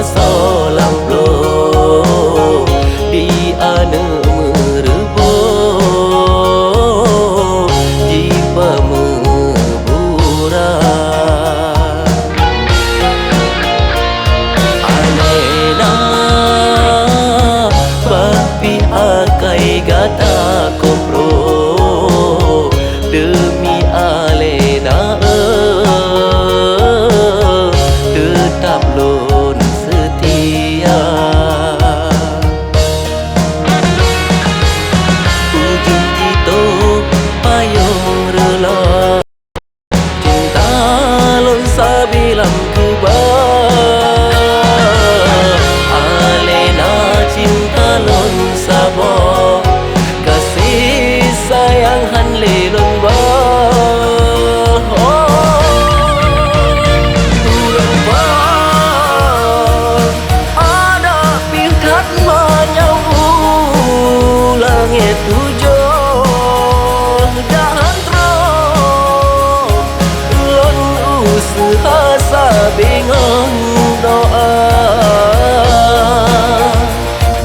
solam lo di ane merebo di pemebura alena bapi akai gata kopro demi alena tetap lon setia ujung itu payung rela cinta lon sabilang kebal alena cinta lon sabo kasih sayang han lelon ba bingung doa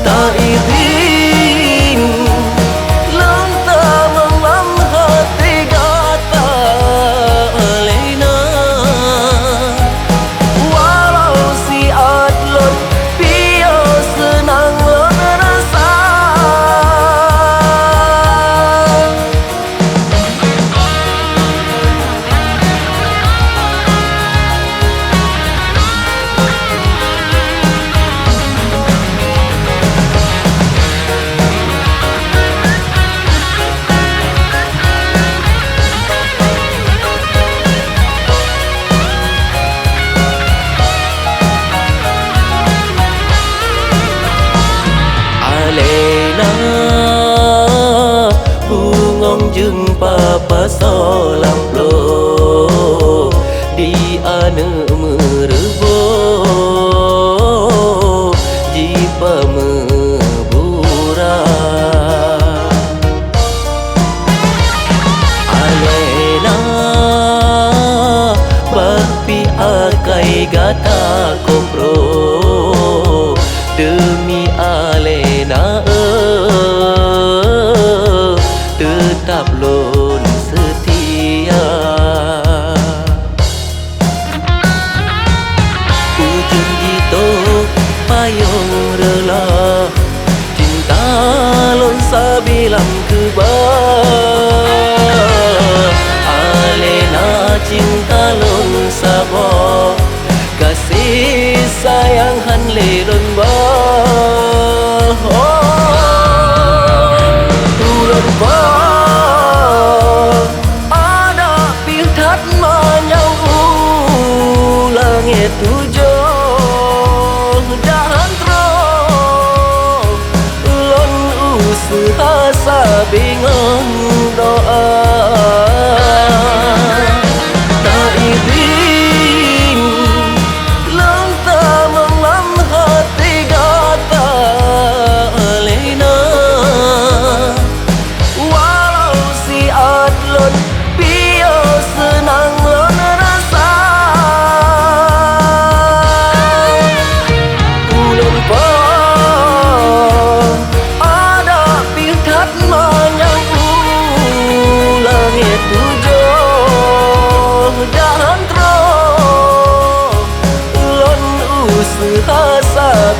tak izin lantar memam hati gata lena walau si adlon pia senang lon rasa jeung papa solam lo di ane merebo di pemebura alena bapi akai gata kopro demi alena tetap lon setia ujung itu payung rela cinta lon sabilang kebal alena cinta lon sabo kasih sayang han lelon ba tujuh dan terus lon usaha bingung doa tak izin lantar memam hati gata lena walau si adlon pia senang lon rasa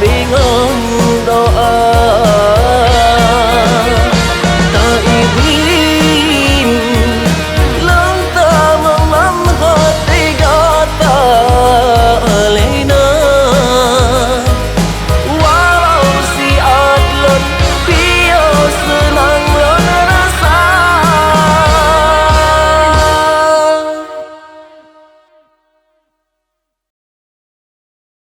bingung doa